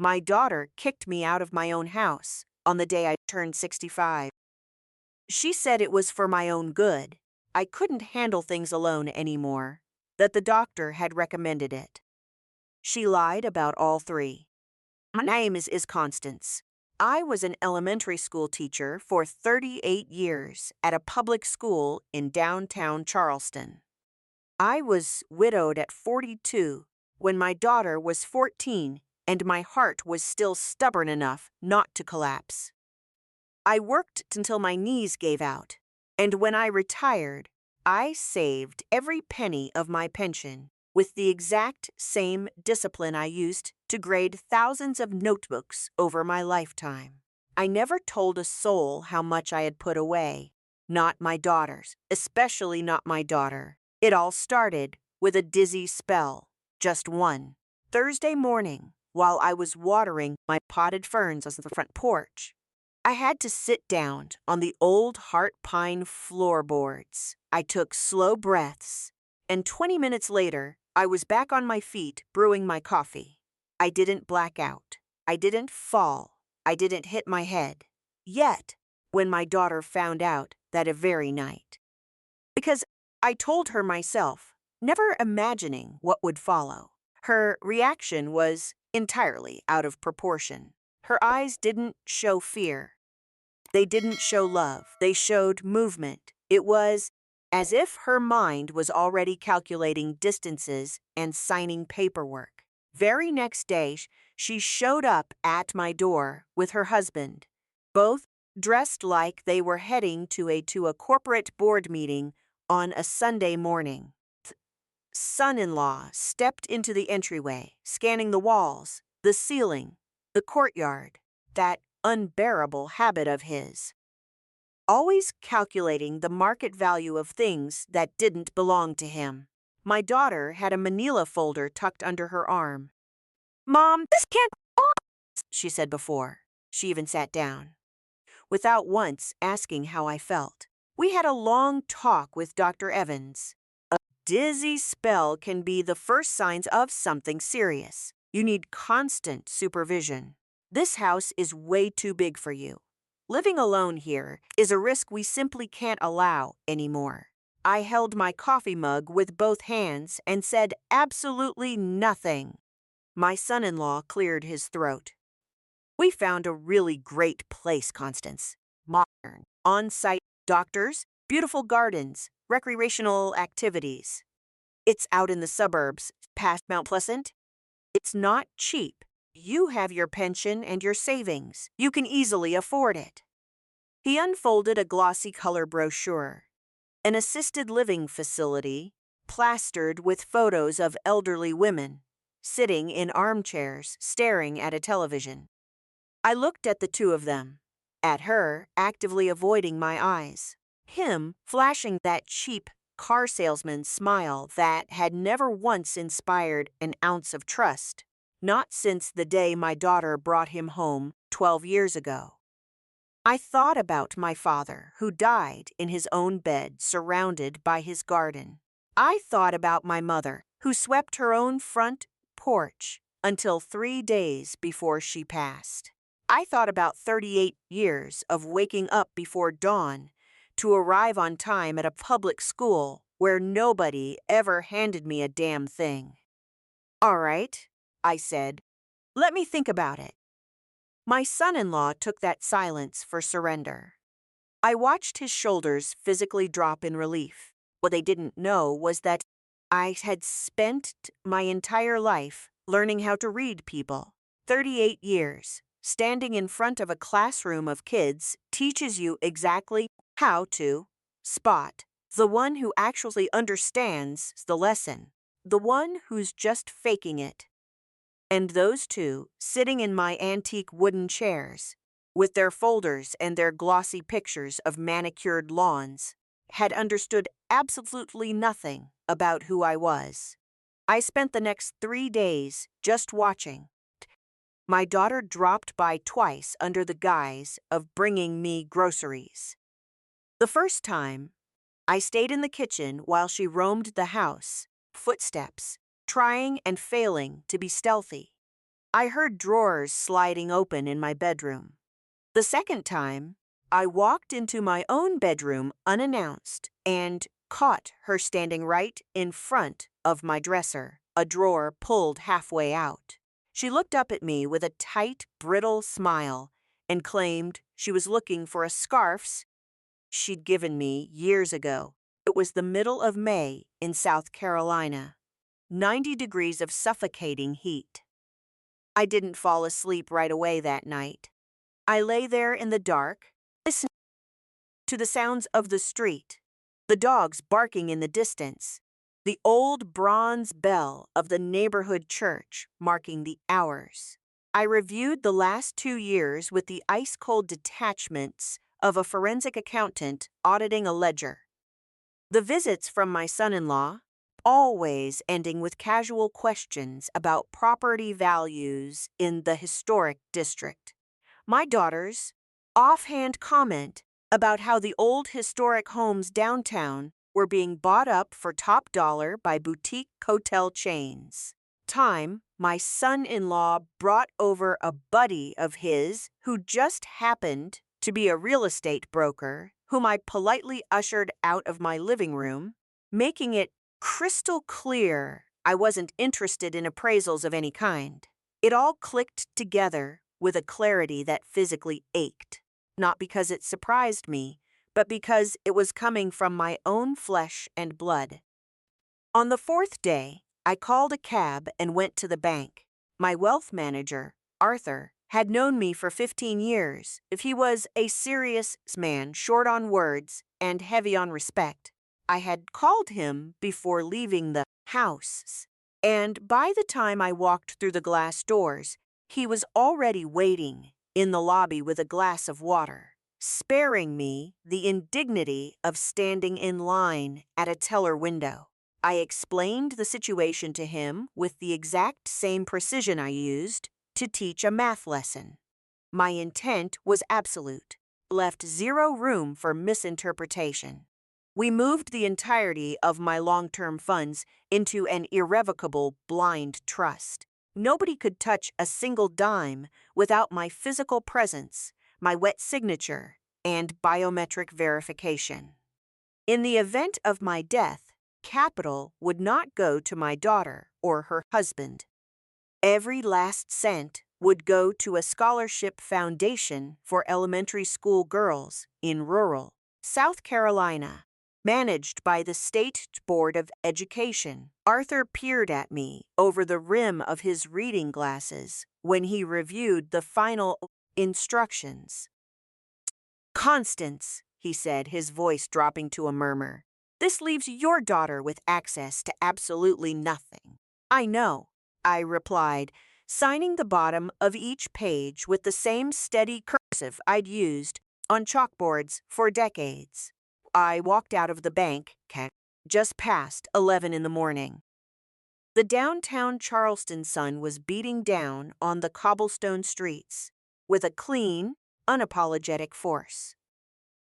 My daughter kicked me out of my own house on the day I turned 65. She said it was for my own good. I couldn't handle things alone anymore, that the doctor had recommended it. She lied about all three. My name is Constance. I was an elementary school teacher for 38 years at a public school in downtown Charleston. I was widowed at 42 when my daughter was 14 and my heart was still stubborn enough not to collapse. I worked until my knees gave out, and when I retired, I saved every penny of my pension with the exact same discipline I used to grade thousands of notebooks over my lifetime. I never told a soul how much I had put away, not my daughters, especially not my daughter. It all started with a dizzy spell, just one. Thursday morning, while I was watering my potted ferns on the front porch, I had to sit down on the old heart pine floorboards. I took slow breaths, and 20 minutes later, I was back on my feet brewing my coffee. I didn't black out. I didn't fall. I didn't hit my head. Yet, when my daughter found out that very night. Because I told her myself, never imagining what would follow. Her reaction was entirely out of proportion. Her eyes didn't show fear. They didn't show love. They showed movement. It was as if her mind was already calculating distances and signing paperwork. Very next day, she showed up at my door with her husband, both dressed like they were heading to a corporate board meeting on a Sunday morning. Son-in-law stepped into the entryway, scanning the walls, the ceiling, the courtyard, that unbearable habit of his. Always calculating the market value of things that didn't belong to him. My daughter had a manila folder tucked under her arm. "Mom, this can't be on," she said before she even sat down, without once asking how I felt. We had a long talk with Dr. Evans. A dizzy spell can be the first signs of something serious. You need constant supervision. This house is way too big for you. Living alone here is a risk we simply can't allow anymore. I held my coffee mug with both hands and said absolutely nothing. My son-in-law cleared his throat. "We found a really great place, Constance. Modern, on-site doctors, beautiful gardens, recreational activities. It's out in the suburbs, past Mount Pleasant. It's not cheap. You have your pension and your savings. You can easily afford it." He unfolded a glossy color brochure. An assisted living facility, plastered with photos of elderly women, sitting in armchairs, staring at a television. I looked at the two of them, at her actively avoiding my eyes, him flashing that cheap car salesman smile that had never once inspired an ounce of trust. Not since the day my daughter brought him home 12 years ago. I thought about my father, who died in his own bed, surrounded by his garden. I thought about my mother, who swept her own front porch until 3 days before she passed. I thought about 38 years of waking up before dawn to arrive on time at a public school where nobody ever handed me a damn thing. "All right," I said. "Let me think about it." My son-in-law took that silence for surrender. I watched his shoulders physically drop in relief. What they didn't know was that I had spent my entire life learning how to read people. 38 years, standing in front of a classroom of kids teaches you exactly how to spot the one who actually understands the lesson, the one who's just faking it. And those two, sitting in my antique wooden chairs, with their folders and their glossy pictures of manicured lawns, had understood absolutely nothing about who I was. I spent the next 3 days just watching. My daughter dropped by twice under the guise of bringing me groceries. The first time, I stayed in the kitchen while she roamed the house, footsteps, trying and failing to be stealthy. I heard drawers sliding open in my bedroom. The second time, I walked into my own bedroom unannounced and caught her standing right in front of my dresser, a drawer pulled halfway out. She looked up at me with a tight, brittle smile and claimed she was looking for a scarf she'd given me years ago. It was the middle of May in South Carolina, 90 degrees of suffocating heat. I didn't fall asleep right away that night. I lay there in the dark, listening to the sounds of the street, the dogs barking in the distance, the old bronze bell of the neighborhood church marking the hours. I reviewed the last 2 years with the ice-cold detachments of a forensic accountant auditing a ledger. The visits from my son-in-law, always ending with casual questions about property values in the historic district. My daughter's offhand comment about how the old historic homes downtown were being bought up for top dollar by boutique hotel chains. My son-in-law brought over a buddy of his who just happened to be a real estate broker, whom I politely ushered out of my living room, making it crystal clear I wasn't interested in appraisals of any kind. It all clicked together with a clarity that physically ached, not because it surprised me, but because it was coming from my own flesh and blood. On the 4th day, I called a cab and went to the bank. My wealth manager, Arthur, had known me for 15 years. If he was a serious man, short on words and heavy on respect, I had called him before leaving the house. And by the time I walked through the glass doors, he was already waiting in the lobby with a glass of water, sparing me the indignity of standing in line at a teller window. I explained the situation to him with the exact same precision I used to teach a math lesson. My intent was absolute, left zero room for misinterpretation. We moved the entirety of my long-term funds into an irrevocable blind trust. Nobody could touch a single dime without my physical presence, my wet signature, and biometric verification. In the event of my death, capital would not go to my daughter or her husband. Every last cent would go to a scholarship foundation for elementary school girls in rural South Carolina, managed by the State Board of Education. Arthur peered at me over the rim of his reading glasses when he reviewed the final instructions. "Constance," he said, his voice dropping to a murmur, "this leaves your daughter with access to absolutely nothing." "I know," I replied, signing the bottom of each page with the same steady cursive I'd used on chalkboards for decades. I walked out of the bank just past 11 in the morning. The downtown Charleston sun was beating down on the cobblestone streets with a clean, unapologetic force.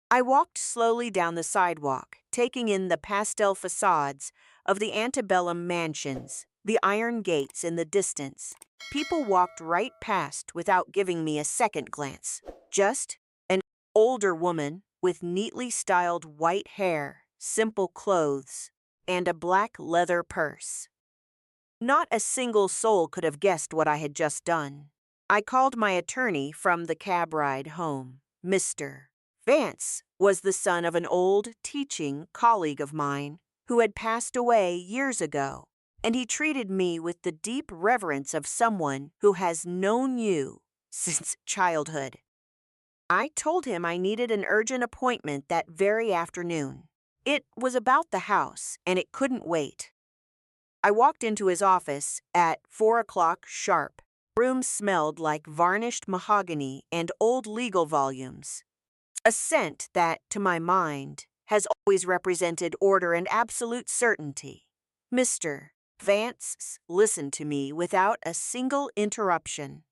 I walked slowly down the sidewalk, taking in the pastel facades of the antebellum mansions, the iron gates in the distance. People walked right past without giving me a second glance. Just an older woman with neatly styled white hair, simple clothes, and a black leather purse. Not a single soul could have guessed what I had just done. I called my attorney from the cab ride home. Mr. Vance was the son of an old teaching colleague of mine who had passed away years ago, and he treated me with the deep reverence of someone who has known you since childhood. I told him I needed an urgent appointment that very afternoon. It was about the house, and it couldn't wait. I walked into his office at 4 o'clock sharp. The room smelled like varnished mahogany and old legal volumes, a scent that, to my mind, has always represented order and absolute certainty. Mr. Vance listened to me without a single interruption,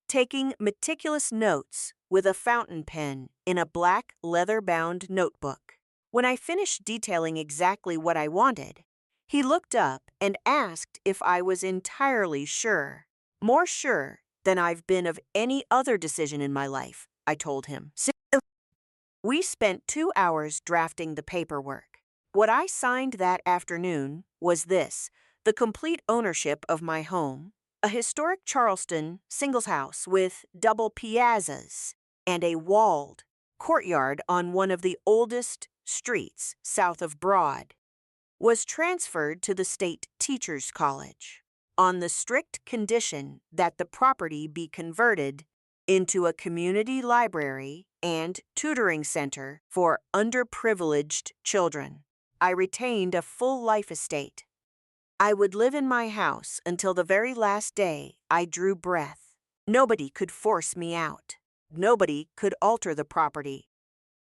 taking meticulous notes with a fountain pen in a black leather-bound notebook. When I finished detailing exactly what I wanted, he looked up and asked if I was entirely sure. More sure than I've been of any other decision in my life, I told him. We spent 2 hours drafting the paperwork. What I signed that afternoon was this: the complete ownership of my home, a historic Charleston singles house with double piazzas and a walled courtyard on one of the oldest streets south of Broad, was transferred to the State Teachers College on the strict condition that the property be converted into a community library and tutoring center for underprivileged children. I retained a full life estate. I would live in my house until the very last day I drew breath. Nobody could force me out. Nobody could alter the property.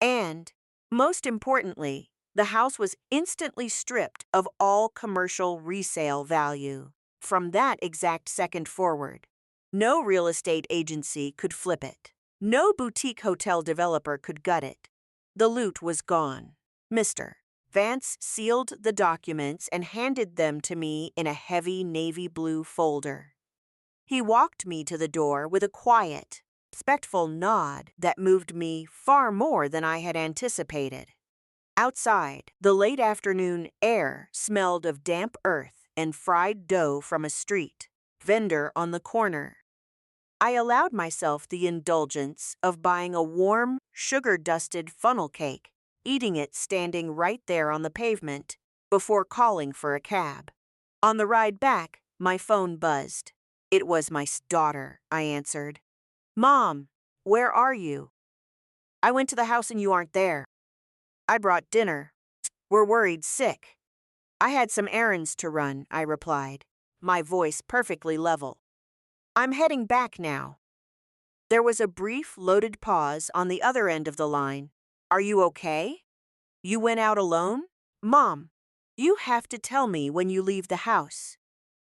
And, most importantly, the house was instantly stripped of all commercial resale value. From that exact second forward, no real estate agency could flip it. No boutique hotel developer could gut it. The loot was gone. Mr. Vance sealed the documents and handed them to me in a heavy navy blue folder. He walked me to the door with a quiet, respectful nod that moved me far more than I had anticipated. Outside, the late afternoon air smelled of damp earth and fried dough from a street vendor on the corner. I allowed myself the indulgence of buying a warm, sugar-dusted funnel cake, eating it standing right there on the pavement, before calling for a cab. On the ride back, my phone buzzed. It was my daughter, I answered. "Mom, where are you?" "I went to the house and you aren't there." "I brought dinner. We're worried sick." "I had some errands to run," I replied, my voice perfectly level. "I'm heading back now." There was a brief, loaded pause on the other end of the line. "Are you okay? You went out alone?" "Mom, you have to tell me when you leave the house.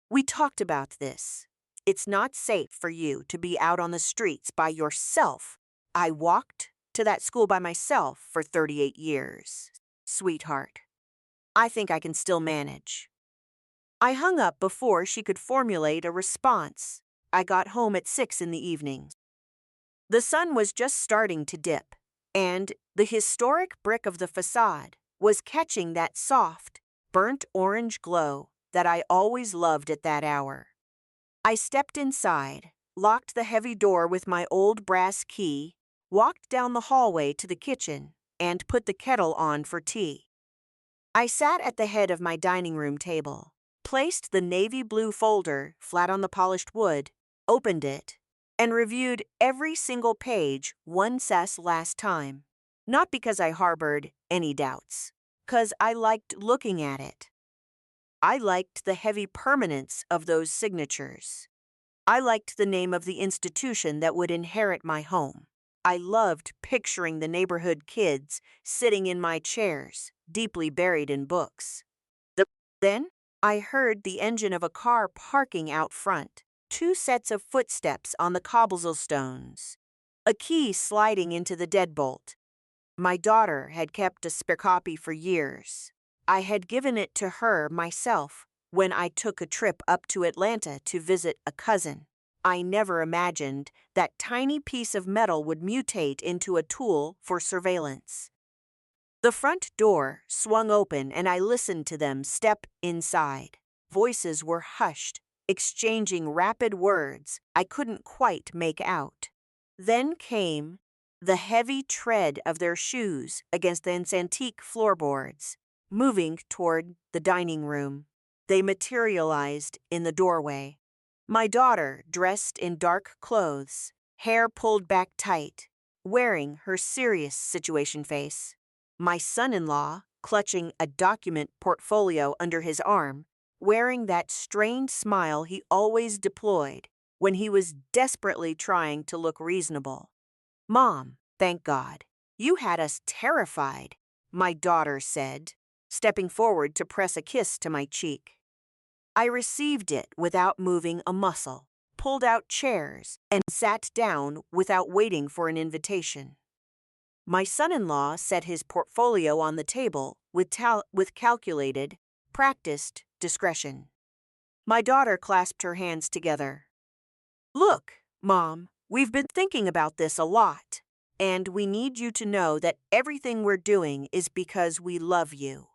We talked about this. It's not safe for you to be out on the streets by yourself. I walked to that school by myself for 38 years. Sweetheart, I think I can still manage." I hung up before she could formulate a response. I got home at 6 in the evening. The sun was just starting to dip, and the historic brick of the facade was catching that soft, burnt orange glow that I always loved at that hour. I stepped inside, locked the heavy door with my old brass key, walked down the hallway to the kitchen, and put the kettle on for tea. I sat at the head of my dining room table, placed the navy blue folder flat on the polished wood, opened it, and reviewed every single page once as last time. Not because I harbored any doubts, 'cause I liked looking at it. I liked the heavy permanence of those signatures. I liked the name of the institution that would inherit my home. I loved picturing the neighborhood kids sitting in my chairs, deeply buried in books. Then I heard the engine of a car parking out front, 2 sets of footsteps on the cobblestones, a key sliding into the deadbolt. My daughter had kept a spare copy for years. I had given it to her myself when I took a trip up to Atlanta to visit a cousin. I never imagined that tiny piece of metal would mutate into a tool for surveillance. The front door swung open and I listened to them step inside. Voices were hushed, exchanging rapid words I couldn't quite make out. Then came the heavy tread of their shoes against the antique floorboards, moving toward the dining room. They materialized in the doorway. My daughter, dressed in dark clothes, hair pulled back tight, wearing her serious situation face. My son-in-law, clutching a document portfolio under his arm, wearing that strained smile he always deployed when he was desperately trying to look reasonable. "Mom, thank God. You had us terrified," my daughter said, stepping forward to press a kiss to my cheek. I received it without moving a muscle, pulled out chairs, and sat down without waiting for an invitation. My son-in-law set his portfolio on the table with calculated, practiced discretion. My daughter clasped her hands together. Look, Mom, we've been thinking about this a lot, and we need you to know that everything we're doing is because we love you.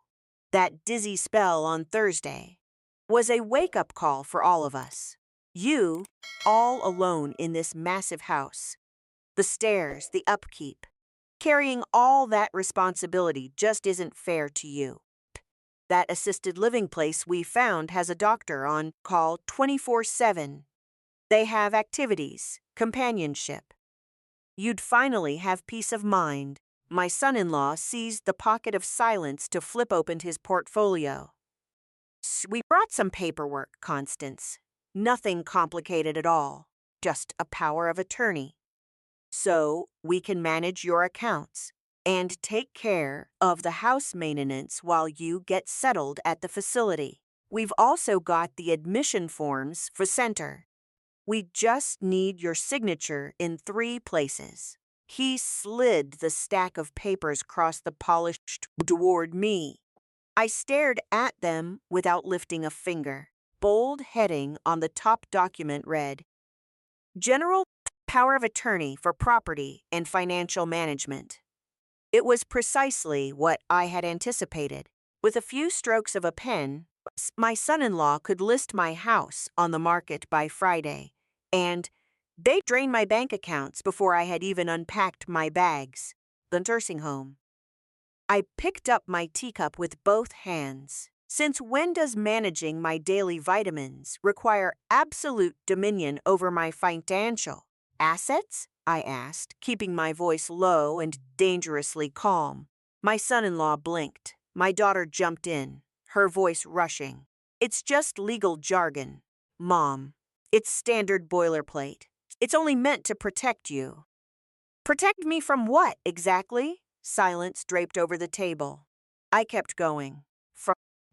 That dizzy spell on Thursday was a wake-up call for all of us. You, all alone in this massive house, the stairs, the upkeep, carrying all that responsibility just isn't fair to you. That assisted living place we found has a doctor on call 24/7. They have activities, companionship. You'd finally have peace of mind. My son-in-law seized the pocket of silence to flip open his portfolio. We brought some paperwork, Constance. Nothing complicated at all. Just a power of attorney. So we can manage your accounts and take care of the house maintenance while you get settled at the facility. We've also got the admission forms for center. We just need your signature in 3 places. He slid the stack of papers across the polished toward me. I stared at them without lifting a finger. Bold heading on the top document read, General Power of Attorney for Property and Financial Management. It was precisely what I had anticipated. With a few strokes of a pen, my son-in-law could list my house on the market by Friday, and they drained my bank accounts before I had even unpacked my bags. The nursing home. I picked up my teacup with both hands. Since when does managing my daily vitamins require absolute dominion over my financial assets? I asked, keeping my voice low and dangerously calm. My son-in-law blinked. My daughter jumped in, her voice rushing. It's just legal jargon, Mom. It's standard boilerplate. It's only meant to protect you. Protect me from what, exactly? Silence draped over the table. I kept going.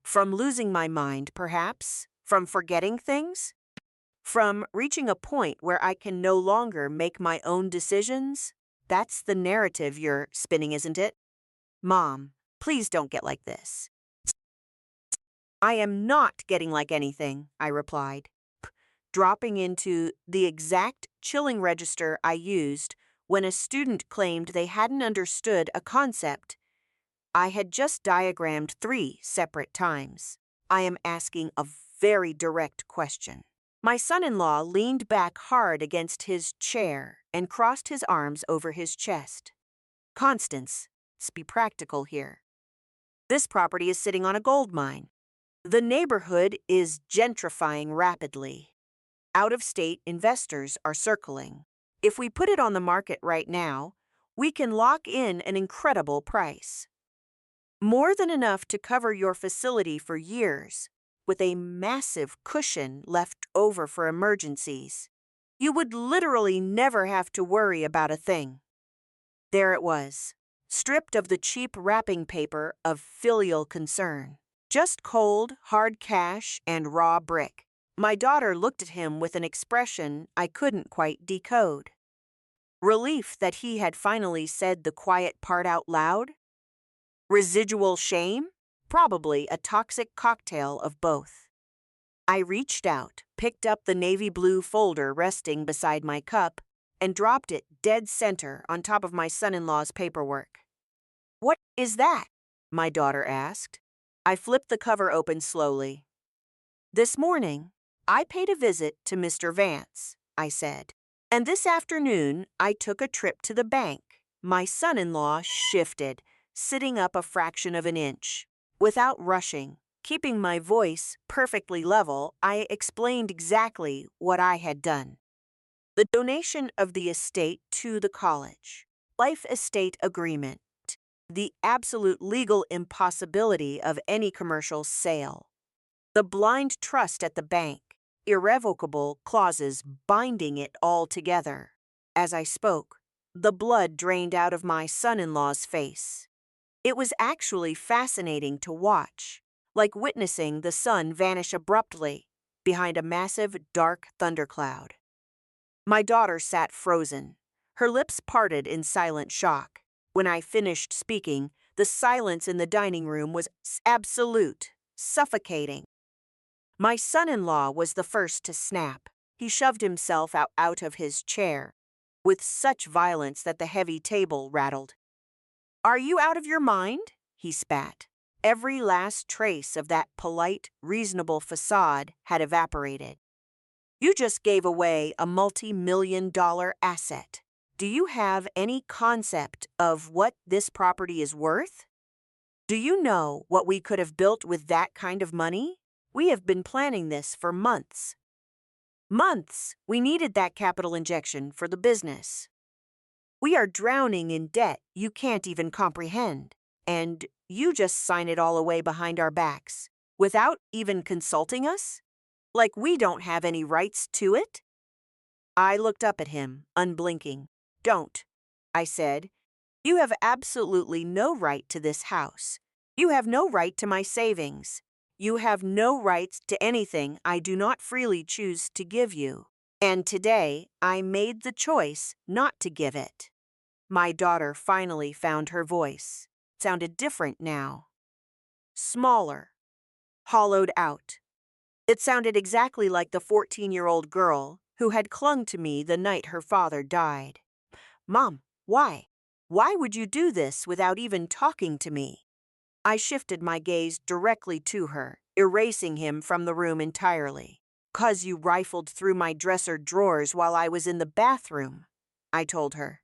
From losing my mind, perhaps? From forgetting things? From reaching a point where I can no longer make my own decisions? That's the narrative you're spinning, isn't it? Mom, please don't get like this. I am not getting like anything, I replied, dropping into the exact chilling register I used when a student claimed they hadn't understood a concept I had just diagrammed 3 separate times. I am asking a very direct question. My son-in-law leaned back hard against his chair and crossed his arms over his chest. Constance, let's be practical here. This property is sitting on a gold mine. The neighborhood is gentrifying rapidly. Out-of-state investors are circling. If we put it on the market right now, we can lock in an incredible price. More than enough to cover your facility for years, with a massive cushion left over for emergencies. You would literally never have to worry about a thing. There it was, stripped of the cheap wrapping paper of filial concern. Just cold, hard cash and raw brick. My daughter looked at him with an expression I couldn't quite decode. Relief that he had finally said the quiet part out loud? Residual shame? Probably a toxic cocktail of both. I reached out, picked up the navy blue folder resting beside my cup, and dropped it dead center on top of my son-in-law's paperwork. What is that? My daughter asked. I flipped the cover open slowly. This morning, I paid a visit to Mr. Vance, I said. And this afternoon, I took a trip to the bank. My son-in-law shifted, sitting up a fraction of an inch. Without rushing, keeping my voice perfectly level, I explained exactly what I had done. The donation of the estate to the college, life estate agreement, the absolute legal impossibility of any commercial sale, the blind trust at the bank, irrevocable clauses binding it all together. As I spoke, the blood drained out of my son-in-law's face. It was actually fascinating to watch, like witnessing the sun vanish abruptly behind a massive, dark thundercloud. My daughter sat frozen, her lips parted in silent shock. When I finished speaking, the silence in the dining room was absolute, suffocating. My son-in-law was the first to snap. He shoved himself out of his chair with such violence that the heavy table rattled. "Are you out of your mind?" he spat. Every last trace of that polite, reasonable facade had evaporated. "You just gave away a multi-million-dollar asset. Do you have any concept of what this property is worth? Do you know what we could have built with that kind of money? We have been planning this for months. Months! We needed that capital injection for the business. We are drowning in debt you can't even comprehend, and you just sign it all away behind our backs, without even consulting us? Like we don't have any rights to it?" I looked up at him, unblinking. "Don't," I said. "You have absolutely no right to this house. You have no right to my savings. You have no rights to anything I do not freely choose to give you. And today, I made the choice not to give it." My daughter finally found her voice. It sounded different now. Smaller. Hollowed out. It sounded exactly like the 14-year-old girl who had clung to me the night her father died. "Mom, why? Why would you do this without even talking to me?" I shifted my gaze directly to her, erasing him from the room entirely. "'Cause you rifled through my dresser drawers while I was in the bathroom," I told her.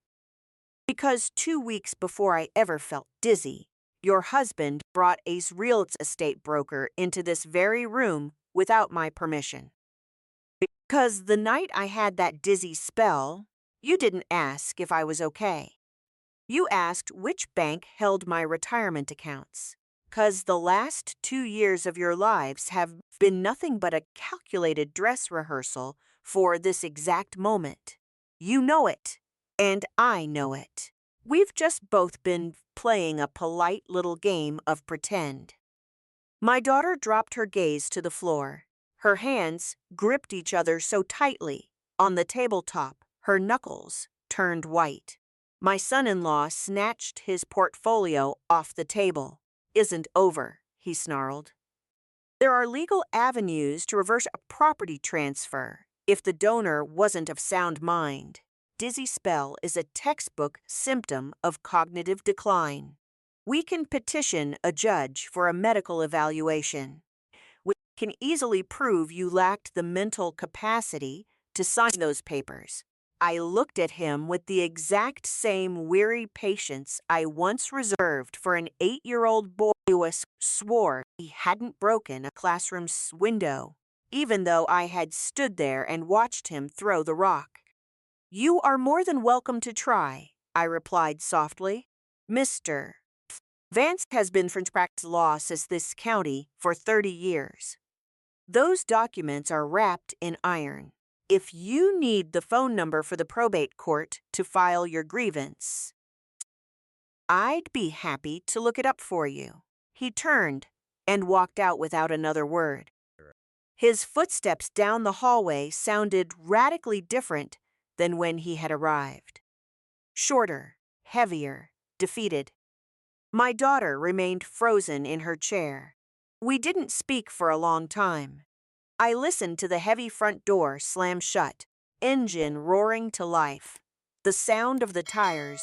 "Because 2 weeks before I ever felt dizzy, your husband brought a real estate broker into this very room without my permission. Because the night I had that dizzy spell, you didn't ask if I was okay. You asked which bank held my retirement accounts. 'Cause the last 2 years of your lives have been nothing but a calculated dress rehearsal for this exact moment. You know it, and I know it. We've just both been playing a polite little game of pretend." My daughter dropped her gaze to the floor. Her hands gripped each other so tightly. On the tabletop, her knuckles turned white. My son-in-law snatched his portfolio off the table. "Isn't over," he snarled. "There are legal avenues to reverse a property transfer if the donor wasn't of sound mind. Dizzy spell is a textbook symptom of cognitive decline. We can petition a judge for a medical evaluation. We can easily prove you lacked the mental capacity to sign those papers." I looked at him with the exact same weary patience I once reserved for an 8-year-old boy who swore he hadn't broken a classroom's window, even though I had stood there and watched him throw the rock. "You are more than welcome to try," I replied softly. "Mr. Vance has been from practice law since this county for 30 years. Those documents are wrapped in iron. If you need the phone number for the probate court to file your grievance, I'd be happy to look it up for you." He turned and walked out without another word. His footsteps down the hallway sounded radically different than when he had arrived. Shorter, heavier, defeated. My daughter remained frozen in her chair. We didn't speak for a long time. I listened to the heavy front door slam shut, engine roaring to life, the sound of the tires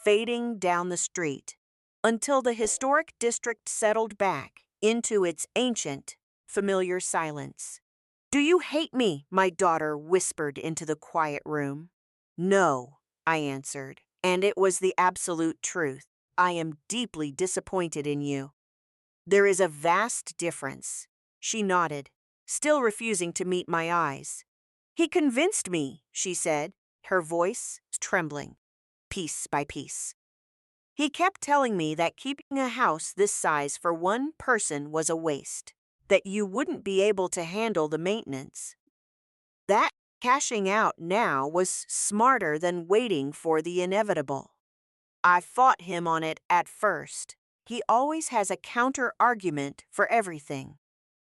fading down the street, until the historic district settled back into its ancient, familiar silence. "Do you hate me?" my daughter whispered into the quiet room. "No," I answered, and it was the absolute truth. "I am deeply disappointed in you." "There is a vast difference." She nodded, still refusing to meet my eyes. "He convinced me," she said, her voice trembling, piece by piece. "He kept telling me that keeping a house this size for one person was a waste, that you wouldn't be able to handle the maintenance. That cashing out now was smarter than waiting for the inevitable. I fought him on it at first. He always has a counter-argument for everything.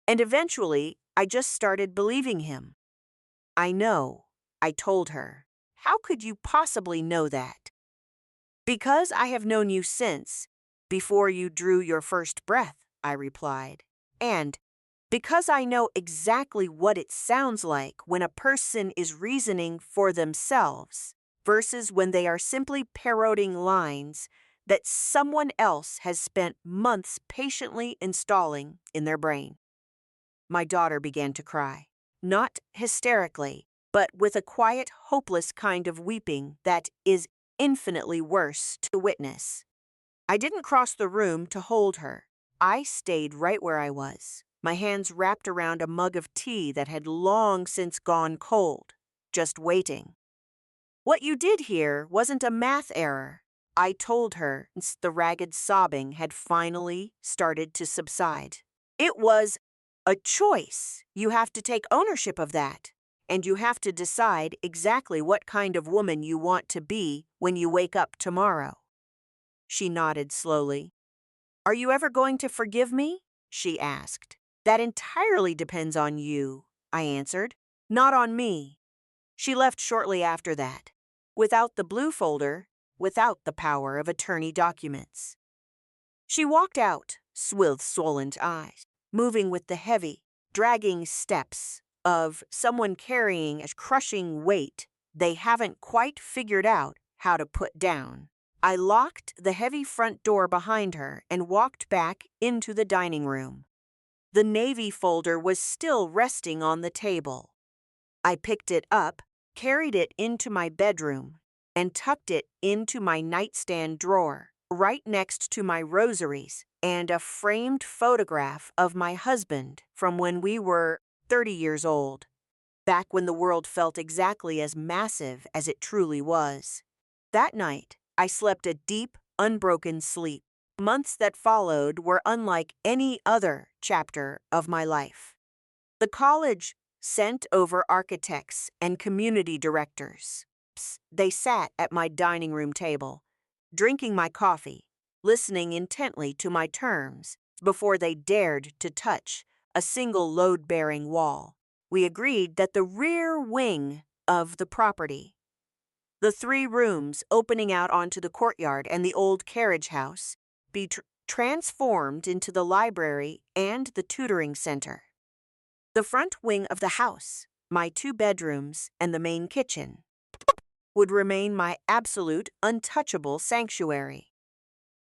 And eventually, I just started believing him." "I know," I told her. "How could you possibly know that?" "Because I have known you since, before you drew your first breath," I replied. "And Because I know exactly what it sounds like when a person is reasoning for themselves versus when they are simply parroting lines that someone else has spent months patiently installing in their brain. My daughter began to cry, not hysterically, but with a quiet, hopeless kind of weeping that is infinitely worse to witness. I didn't cross the room to hold her. I stayed right where I was, my hands wrapped around a mug of tea that had long since gone cold, just waiting. What you did here wasn't a math error, I told her since the ragged sobbing had finally started to subside. It was a choice. You have to take ownership of that. And you have to decide exactly what kind of woman you want to be when you wake up tomorrow. She nodded slowly. Are you ever going to forgive me? She asked. That entirely depends on you, I answered. Not on me. She left shortly after that, without the blue folder, without the power of attorney documents. She walked out with swollen eyes, moving with the heavy, dragging steps of someone carrying a crushing weight they haven't quite figured out how to put down. I locked the heavy front door behind her and walked back into the dining room. The navy folder was still resting on the table. I picked it up, carried it into my bedroom, and tucked it into my nightstand drawer, right next to my rosaries and a framed photograph of my husband from when we were 30 years old, back when the world felt exactly as massive as it truly was. That night, I slept a deep, unbroken sleep. Months that followed were unlike any other chapter of my life. The college sent over architects and community directors. They sat at my dining room table, drinking my coffee, listening intently to my terms before they dared to touch a single load-bearing wall. We agreed that the rear wing of the property, the 3 rooms opening out onto the courtyard and the old carriage house, be transformed into the library and the tutoring center. The front wing of the house, my 2 bedrooms and the main kitchen, would remain my absolute, untouchable sanctuary.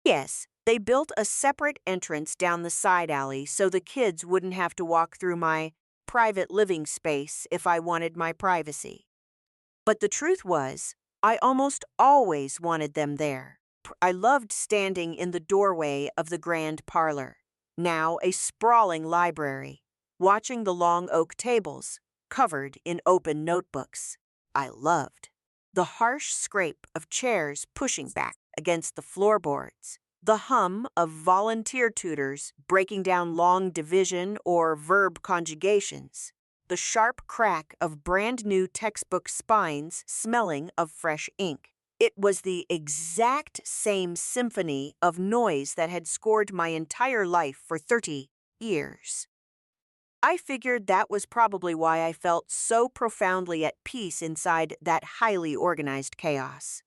Yes, they built a separate entrance down the side alley so the kids wouldn't have to walk through my private living space if I wanted my privacy. But the truth was, I almost always wanted them there. I loved standing in the doorway of the grand parlor, now a sprawling library, watching the long oak tables covered in open notebooks. I loved the harsh scrape of chairs pushing back against the floorboards, the hum of volunteer tutors breaking down long division or verb conjugations, the sharp crack of brand-new textbook spines smelling of fresh ink. It was the exact same symphony of noise that had scored my entire life for 30 years. I figured that was probably why I felt so profoundly at peace inside that highly organized chaos.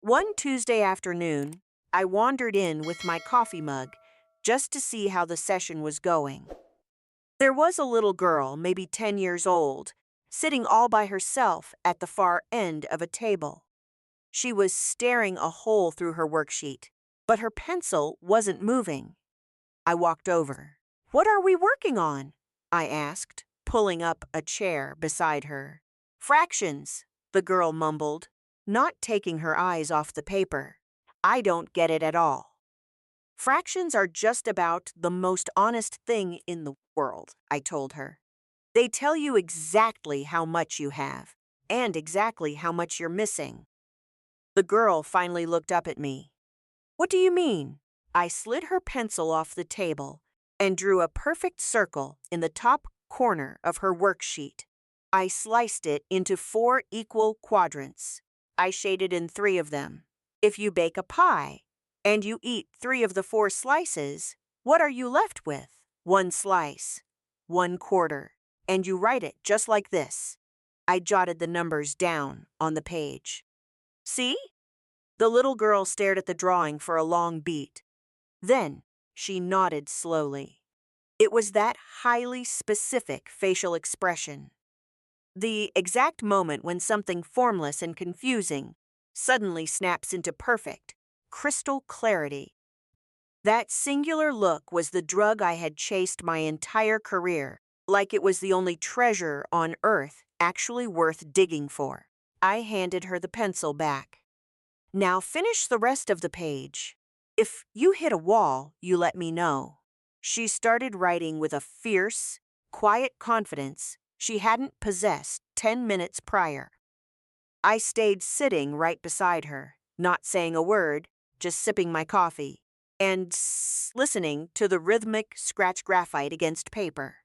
One Tuesday afternoon, I wandered in with my coffee mug just to see how the session was going. There was a little girl, maybe 10 years old, sitting all by herself at the far end of a table. She was staring a hole through her worksheet, but her pencil wasn't moving. I walked over. "What are we working on?" I asked, pulling up a chair beside her. "Fractions," the girl mumbled, not taking her eyes off the paper. "I don't get it at all." "Fractions are just about the most honest thing in the world," I told her. "They tell you exactly how much you have and exactly how much you're missing." The girl finally looked up at me. "What do you mean?" I slid her pencil off the table and drew a perfect circle in the top corner of her worksheet. I sliced it into 4 equal quadrants. I shaded in 3 of them. If you bake a pie and you eat 3 of the 4 slices, what are you left with? 1 slice, 1 quarter, and you write it just like this. I jotted the numbers down on the page. "See?" The little girl stared at the drawing for a long beat. Then she nodded slowly. It was that highly specific facial expression. The exact moment when something formless and confusing suddenly snaps into perfect, crystal clarity. That singular look was the drug I had chased my entire career, like it was the only treasure on earth actually worth digging for. I handed her the pencil back. Now finish the rest of the page. If you hit a wall, you let me know. She started writing with a fierce, quiet confidence she hadn't possessed 10 minutes prior. I stayed sitting right beside her, not saying a word, just sipping my coffee, and listening to the rhythmic scratch graphite against paper.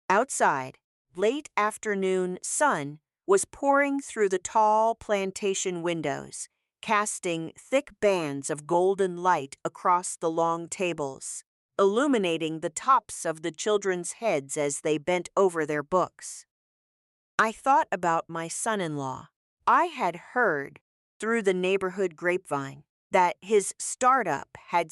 Outside, late afternoon sun was pouring through the tall plantation windows, casting thick bands of golden light across the long tables, illuminating the tops of the children's heads as they bent over their books. I thought about my son-in-law. I had heard through the neighborhood grapevine that his startup had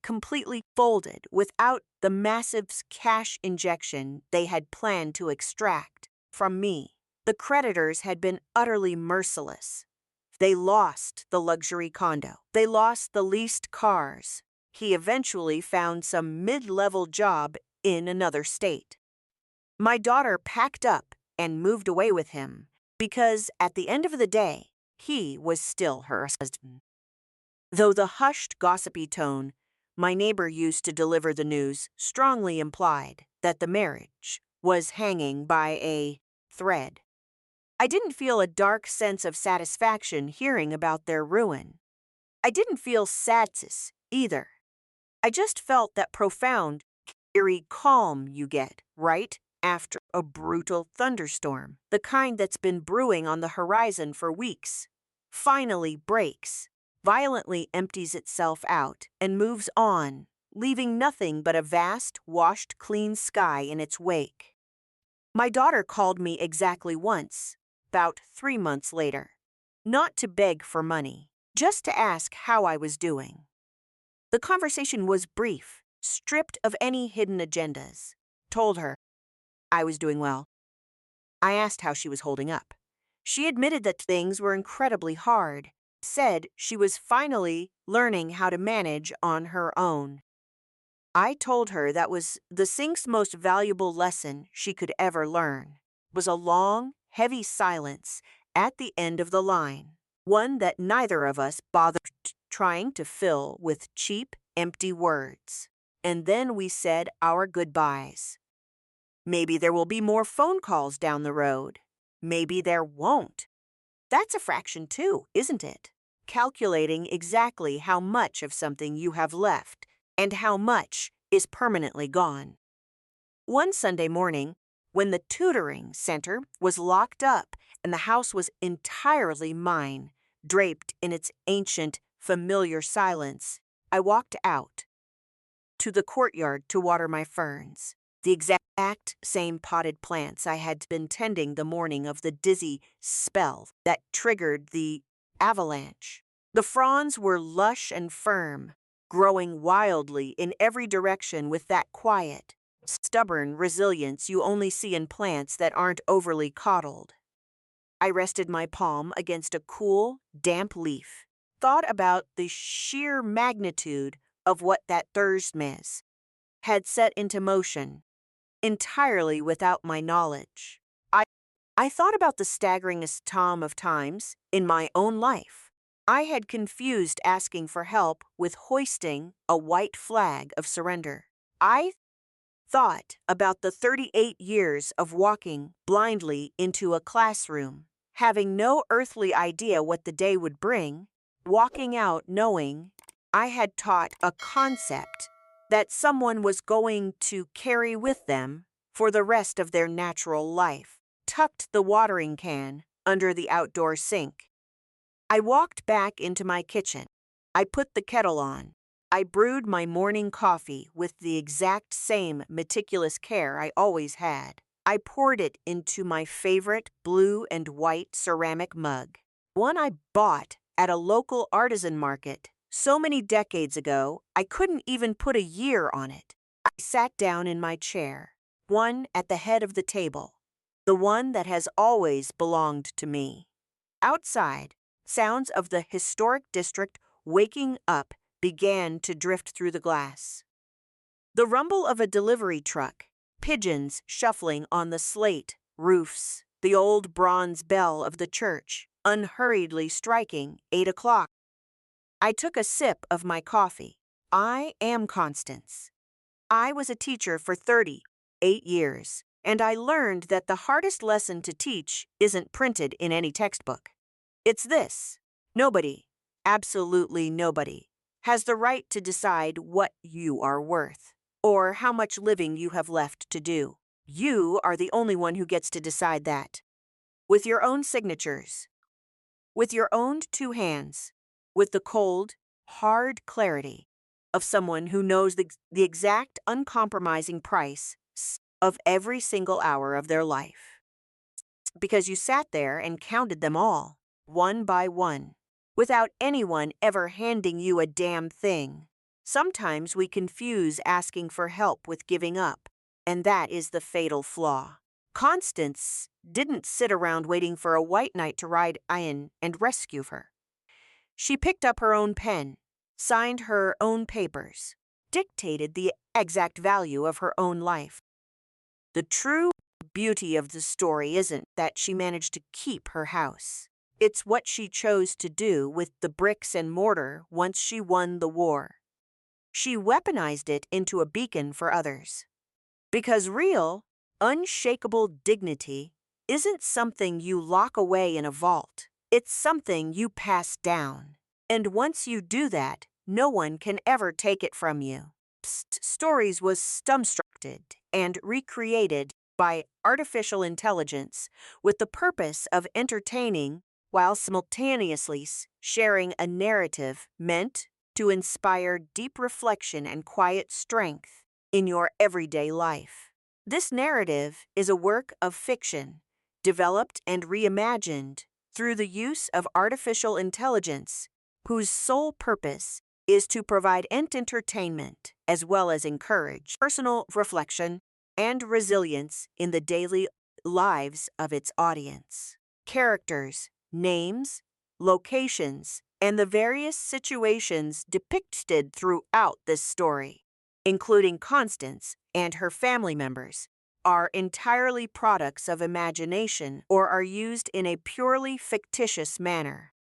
completely folded without the massive cash injection they had planned to extract from me. The creditors had been utterly merciless. They lost the luxury condo. They lost the leased cars. He eventually found some mid-level job in another state. My daughter packed up and moved away with him because at the end of the day, he was still her husband. Though the hushed, gossipy tone my neighbor used to deliver the news strongly implied that the marriage was hanging by a thread. I didn't feel a dark sense of satisfaction hearing about their ruin. I didn't feel sadness either. I just felt that profound, eerie calm you get right after a brutal thunderstorm, the kind that's been brewing on the horizon for weeks, finally breaks, violently empties itself out, and moves on, leaving nothing but a vast, washed clean sky in its wake. My daughter called me exactly once, about 3 months later, not to beg for money, just to ask how I was doing. The conversation was brief, stripped of any hidden agendas. Told her I was doing well. I asked how she was holding up. She admitted that things were incredibly hard, said she was finally learning how to manage on her own. I told her that was the singer's most valuable lesson she could ever learn. It was a long, heavy silence at the end of the line, one that neither of us bothered trying to fill with cheap, empty words. And then we said our goodbyes. Maybe there will be more phone calls down the road. Maybe there won't. That's a fraction too, isn't it? Calculating exactly how much of something you have left and how much is permanently gone. One Sunday morning, when the tutoring center was locked up and the house was entirely mine, draped in its ancient, familiar silence, I walked out to the courtyard to water my ferns. The exact same potted plants I had been tending the morning of the dizzy spell that triggered the avalanche. The fronds were lush and firm, growing wildly in every direction with that quiet, stubborn resilience you only see in plants that aren't overly coddled. I rested my palm against a cool, damp leaf, thought about the sheer magnitude of what that Thursday had set into motion, entirely without my knowledge. I thought about the staggering sum of times in my own life I had confused asking for help with hoisting a white flag of surrender. I thought about the 38 years of walking blindly into a classroom, having no earthly idea what the day would bring, walking out knowing I had taught a concept that someone was going to carry with them for the rest of their natural life, tucked the watering can under the outdoor sink. I walked back into my kitchen. I put the kettle on. I brewed my morning coffee with the exact same meticulous care I always had. I poured it into my favorite blue and white ceramic mug, one I bought at a local artisan market so many decades ago I couldn't even put a year on it. sat down in my chair, one at the head of the table, the one that has always belonged to me. Outside, sounds of the historic district waking up began to drift through the glass. The rumble of a delivery truck, pigeons shuffling on the slate roofs, the old bronze bell of the church unhurriedly striking 8 o'clock. I took a sip of my coffee. I am Constance. I was a teacher for 38 years, and I learned that the hardest lesson to teach isn't printed in any textbook. It's this: nobody, absolutely nobody, has the right to decide what you are worth or how much living you have left to do. You are the only one who gets to decide that. With your own signatures, with your own two hands, with the cold, hard clarity of someone who knows the exact uncompromising price of every single hour of their life. Because you sat there and counted them all, one by one, without anyone ever handing you a damn thing. Sometimes we confuse asking for help with giving up, and that is the fatal flaw. Constance didn't sit around waiting for a white knight to ride in and rescue her. She picked up her own pen, signed her own papers, dictated the exact value of her own life. The true beauty of the story isn't that she managed to keep her house. It's what she chose to do with the bricks and mortar once she won the war. She weaponized it into a beacon for others. Because real, unshakable dignity isn't something you lock away in a vault. It's something you pass down. And once you do that, no one can ever take it from you. Stories was dumbstructed and recreated by artificial intelligence with the purpose of entertaining while simultaneously sharing a narrative meant to inspire deep reflection and quiet strength in your everyday life. This narrative is a work of fiction, developed and reimagined through the use of artificial intelligence, whose sole purpose is to provide entertainment as well as encourage personal reflection and resilience in the daily lives of its audience. Characters, names, locations, and the various situations depicted throughout this story, including Constance and her family members, are entirely products of imagination or are used in a purely fictitious manner.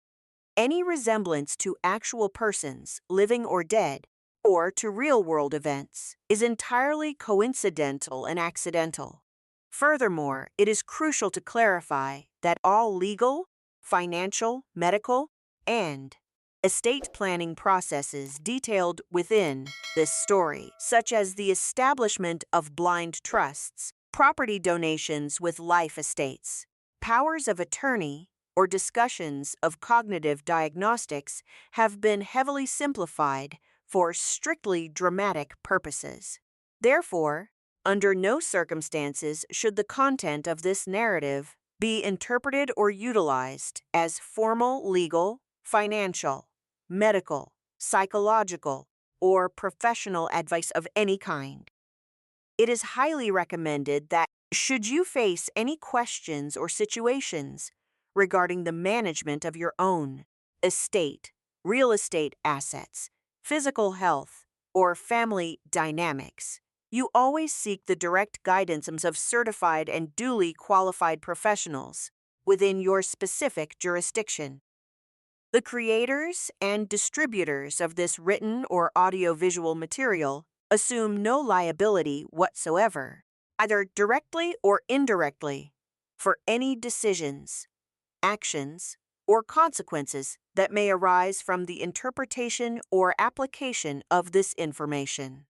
Any resemblance to actual persons, living or dead, or to real-world events, is entirely coincidental and accidental. Furthermore, it is crucial to clarify that all legal, financial, medical, and estate planning processes detailed within this story, such as the establishment of blind trusts, property donations with life estates, powers of attorney, or discussions of cognitive diagnostics, have been heavily simplified for strictly dramatic purposes. Therefore, under no circumstances should the content of this narrative be interpreted or utilized as formal legal, financial, medical, psychological, or professional advice of any kind. It is highly recommended that, should you face any questions or situations regarding the management of your own estate, real estate assets, physical health, or family dynamics, you always seek the direct guidance of certified and duly qualified professionals within your specific jurisdiction. The creators and distributors of this written or audiovisual material assume no liability whatsoever, either directly or indirectly, for any decisions, actions, or consequences that may arise from the interpretation or application of this information.